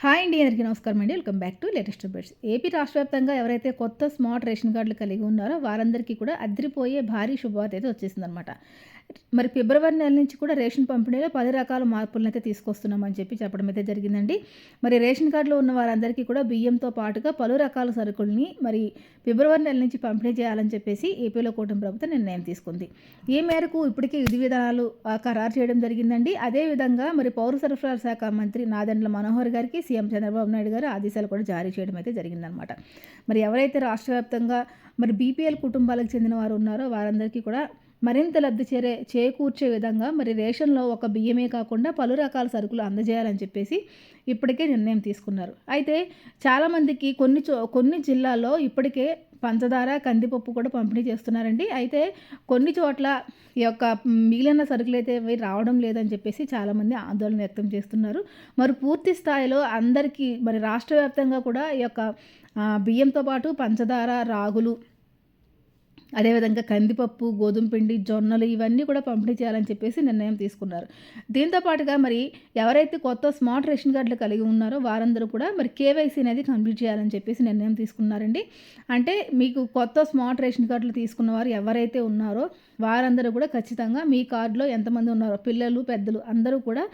Hi అండి, అందరికీ నమస్కారం అండి. Welcome back to latest updates. AP రాష్ట్ర వ్యాప్తంగా ఎవరైతే కొత్త స్మార్ట్ రేషన్ కార్డులు కలిగి ఉన్నారో వారందరికీ కూడా అదిరిపోయే భారీ శుభవార్త అయితే వచ్చేసిందనమాట. మరి ఫిబ్రవరి నెల నుంచి కూడా రేషన్ పంపిణీలో 10 రకాల మార్పులనైతే తీసుకొస్తున్నామని చెప్పడం అయితే జరిగిందండి. మరి రేషన్ కార్డులో ఉన్న వారందరికీ కూడా బియ్యంతో పాటుగా పలు రకాల సరుకుల్ని మరి ఫిబ్రవరి నెల నుంచి పంపిణీ చేయాలని చెప్పేసి ఏపీలో కూటమి ప్రభుత్వం నిర్ణయం తీసుకుంది. ఈ మేరకు ఇప్పటికే విధి విధానాలు ఖరారు చేయడం జరిగిందండి. అదేవిధంగా మరి పౌర సరఫరాల శాఖ మంత్రి నాదెండ్ల మనోహర్ గారికి సీఎం చంద్రబాబు నాయుడు గారు ఆదేశాలు కూడా జారీ చేయడం అయితే జరిగిందనమాట. మరి ఎవరైతే రాష్ట్ర వ్యాప్తంగా మరి బీపీఎల్ కుటుంబాలకు చెందిన వారు ఉన్నారో వారందరికీ కూడా మరింత లబ్ధి చేకూర్చే విధంగా మరి రేషన్లో ఒక బియ్యమే కాకుండా పలు రకాల సరుకులు అందజేయాలని చెప్పేసి ఇప్పటికే నిర్ణయం తీసుకున్నారు. అయితే చాలామందికి కొన్ని జిల్లాల్లో ఇప్పటికే పంచదార, కందిపప్పు కూడా పంపిణీ చేస్తున్నారండి. అయితే కొన్ని చోట్ల ఈ యొక్క మిగిలిన సరుకులు అయితే రావడం లేదని చెప్పేసి చాలామంది ఆందోళన వ్యక్తం చేస్తున్నారు. మరి పూర్తి స్థాయిలో అందరికీ మరి రాష్ట్ర వ్యాప్తంగా కూడా ఈ యొక్క బియ్యంతో పాటు పంచదార, రాగులు, అదేవిధంగా కందిపప్పు, గోధుమ పిండి, జొన్నలు ఇవన్నీ కూడా పంపిణీ చేయాలని చెప్పేసి నిర్ణయం తీసుకున్నారు. దీంతో పాటుగా మరి ఎవరైతే కొత్త స్మార్ట్ రేషన్ కార్డులు కలిగి ఉన్నారో వారందరూ కూడా మరి కేవైసీ అనేది కంప్లీట్ చేయాలని చెప్పేసి నిర్ణయం తీసుకున్నారండి. అంటే మీకు కొత్త స్మార్ట్ రేషన్ కార్డులు తీసుకున్న వారు ఎవరైతే ఉన్నారో వారందరూ కూడా ఖచ్చితంగా మీ కార్డులో ఎంతమంది ఉన్నారో పిల్లలు, పెద్దలు అందరూ కూడా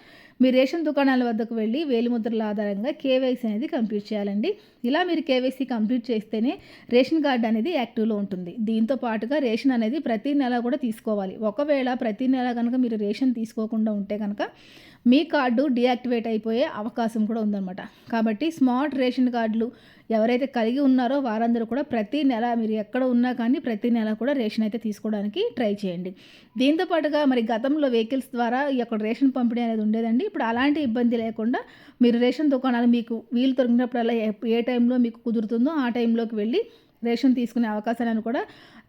మీ రేషన్ దుకాణాల వద్దకు వెళ్ళి వేలిముద్రల ఆధారంగా కేవైసీ అనేది కంప్లీట్ చేయాలండి. ఇలా మీరు కేవైసీ కంప్లీట్ చేస్తేనే రేషన్ కార్డు అనేది యాక్టివ్లో ఉంటుంది. దీంతో పాటుగా రేషన్ అనేది ప్రతి నెల కూడా తీసుకోవాలి. ఒకవేళ ప్రతి నెల కనుక మీరు రేషన్ తీసుకోకుండా ఉంటే కనుక మీ కార్డు డీయాక్టివేట్ అయిపోయే అవకాశం కూడా ఉందన్నమాట. కాబట్టి స్మార్ట్ రేషన్ కార్డులు ఎవరైతే కలిగి ఉన్నారో వారందరూ కూడా ప్రతి నెల మీరు ఎక్కడ ఉన్నా కానీ ప్రతి నెల కూడా రేషన్ అయితే తీసుకోవడానికి ట్రై చేయండి. దీంతో పాటుగా మరి గతంలో వెహికల్స్ ద్వారా ఈ యొక్క రేషన్ పంపిణీ అనేది ఉండేదండి. ఇప్పుడు అలాంటి ఇబ్బంది లేకుండా మీరు రేషన్ దుకాణాలు మీకు వీలు దొరికినప్పుడల్లా ఏ టైంలో మీకు కుదురుతుందో ఆ టైంలోకి వెళ్ళి రేషన్ తీసుకునే అవకాశాలను కూడా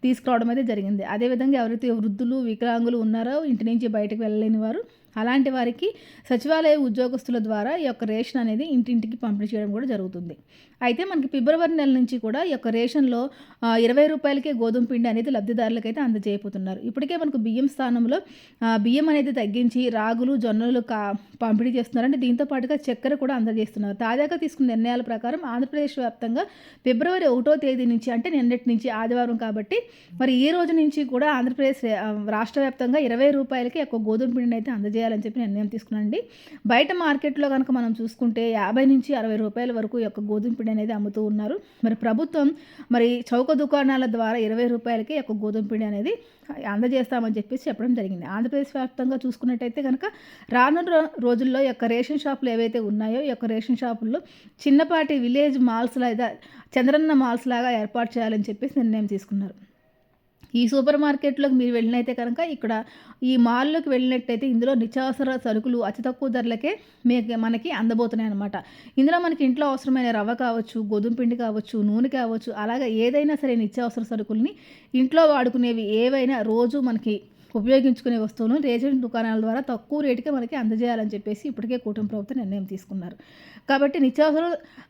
తీసుకురావడం అయితే జరిగింది. అదేవిధంగా ఎవరైతే వృద్ధులు, వికలాంగులు ఉన్నారో ఇంటి నుంచి బయటకు వెళ్ళలేని వారు అలాంటి వారికి సచివాలయ ఉద్యోగస్తుల ద్వారా ఈ యొక్క రేషన్ అనేది ఇంటింటికి పంపిణీ చేయడం కూడా జరుగుతుంది. అయితే మనకి ఫిబ్రవరి నెల నుంచి కూడా ఈ యొక్క రేషన్లో 20 రూపాయలకే గోధుమ పిండి అనేది లబ్ధిదారులకైతే అందజేయబోతున్నారు. ఇప్పటికే మనకు బియ్యం స్థానంలో బియ్యం అనేది తగ్గించి రాగులు, జొన్నలు పంపిణీ చేస్తున్నారు. అంటే దీంతో పాటుగా చక్కెర కూడా అందజేస్తున్నారు. తాజాగా తీసుకున్న నిర్ణయాల ప్రకారం ఆంధ్రప్రదేశ్ వ్యాప్తంగా ఫిబ్రవరి 1వ తేదీ నుంచి అంటే నిన్నటి నుంచి ఆదివారం కాబట్టి మరి ఈ రోజు నుంచి కూడా ఆంధ్రప్రదేశ్ రాష్ట్ర వ్యాప్తంగా 20 రూపాయలకి ఒక గోధుమ పిండిని అయితే అందజేయాలని చెప్పి నిర్ణయం తీసుకున్నానండి. బయట మార్కెట్లో కనుక మనం చూసుకుంటే 50 నుంచి 60 రూపాయల వరకు ఈ యొక్క గోధుమ పిండి అనేది అమ్ముతూ ఉన్నారు. మరి ప్రభుత్వం మరి చౌక దుకాణాల ద్వారా 20 రూపాయలకి ఒక గోధుమ పిండి అనేది అందజేస్తామని చెప్పేసి చెప్పడం జరిగింది. ఆంధ్రప్రదేశ్ వ్యాప్తంగా చూసుకున్నట్టయితే కనుక రానున్న రోజుల్లో ఈ యొక్క రేషన్ షాపులు ఏవైతే ఉన్నాయో ఈ యొక్క రేషన్ షాపుల్లో చిన్నపాటి విలేజ్ మాల్స్ లేదా చంద్రన్న మాల్స్ లాగా ఏర్పాటు చేయాలని చెప్పేసి నిర్ణయం తీసుకున్నారు. ఈ సూపర్ మార్కెట్లోకి మీరు వెళ్ళినైతే కనుక ఇక్కడ ఈ మాల్లోకి వెళ్ళినట్టయితే ఇందులో నిత్యావసర సరుకులు అతి తక్కువ ధరలకే మనకి అందబోతున్నాయి అనమాట. ఇందులో మనకి ఇంట్లో అవసరమైన రవ్వ కావచ్చు, గోధుమ పిండి కావచ్చు, నూనె కావచ్చు, అలాగే ఏదైనా సరే నిత్యావసర సరుకుల్ని ఇంట్లో వాడుకునేవి ఏవైనా రోజు మనకి ఉపయోగించుకునే వస్తువులను రేషన్ దుకాణాల ద్వారా తక్కువ రేటుకే మనకి అందజేయాలని చెప్పేసి ఇప్పటికే కూటమి ప్రభుత్వం నిర్ణయం తీసుకున్నారు. కాబట్టి నిత్యావసర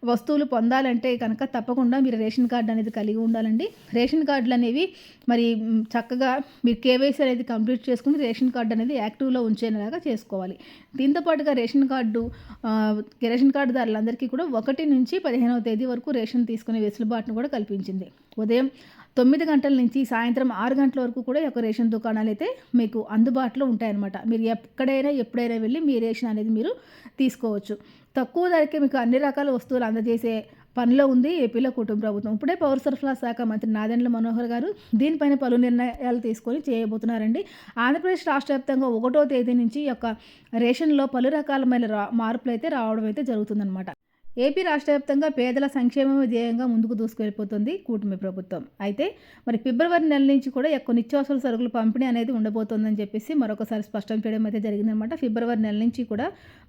వస్తువులు పొందాలంటే కనుక తప్పకుండా మీరు రేషన్ కార్డు అనేది కలిగి ఉండాలండి. రేషన్ కార్డులు అనేవి మరి చక్కగా మీరు కేవైసీ అనేది కంప్లీట్ చేసుకుని రేషన్ కార్డు అనేది యాక్టివ్లో ఉంచేలాగా చేసుకోవాలి. దీంతో పాటుగా రేషన్ కార్డుదారులందరికీ కూడా 1 నుంచి 15వ తేదీ వరకు రేషన్ తీసుకునే వెసులుబాటును కూడా కల్పించింది. ఉదయం 9 గంటల నుంచి సాయంత్రం 6 గంటల వరకు కూడా ఈ యొక్క రేషన్ దుకాణాలు అయితే మీకు అందుబాటులో ఉంటాయన్నమాట. మీరు ఎక్కడైనా ఎప్పుడైనా వెళ్ళి మీ రేషన్ అనేది మీరు తీసుకోవచ్చు. తక్కువ ధరకే మీకు అన్ని రకాల వస్తువులు అందజేసే పనిలో ఉంది ఏపీలో కూటమి ప్రభుత్వం. ఇప్పుడే పౌర సరఫరాల శాఖ మంత్రి నాదెండ్ల మనోహర్ గారు దీనిపైన పలు నిర్ణయాలు తీసుకొని చేయబోతున్నారండి. ఆంధ్రప్రదేశ్ రాష్ట్ర వ్యాప్తంగా 1వ తేదీ నుంచి ఈ యొక్క రేషన్లో పలు రకాలమైన మార్పులు అయితే రావడం అయితే జరుగుతుందన్నమాట. ఏపీ రాష్ట్ర వ్యాప్తంగా పేదల సంక్షేమమే ధ్యేయంగా ముందుకు దూసుకెళ్ళిపోతుంది కూటమి ప్రభుత్వం. అయితే మరి ఫిబ్రవరి నెల నుంచి కూడా ఎక్కువ నిత్యావసర సరుకులు పంపిణీ అనేది ఉండబోతోందని చెప్పేసి మరొకసారి స్పష్టం చేయడం అయితే జరిగిందనమాట. ఫిబ్రవరి నెల నుంచి కూడా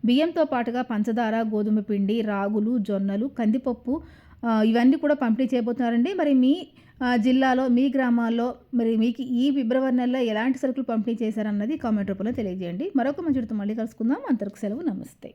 బియ్యంతో పాటుగా పంచదార, గోధుమ పిండి, రాగులు, జొన్నలు, కందిపప్పు ఇవన్నీ కూడా పంపిణీ చేయబోతున్నారండి. మరి మీ జిల్లాలో, మీ గ్రామాల్లో మరి మీకు ఈ ఫిబ్రవరి నెలలో ఎలాంటి సరుకులు పంపిణీ చేశారన్నది కామెంట్ రూపంలో తెలియజేయండి. మరొక మంచి మళ్ళీ కలుసుకుందాం. అంతవరకు సెలవు. నమస్తే.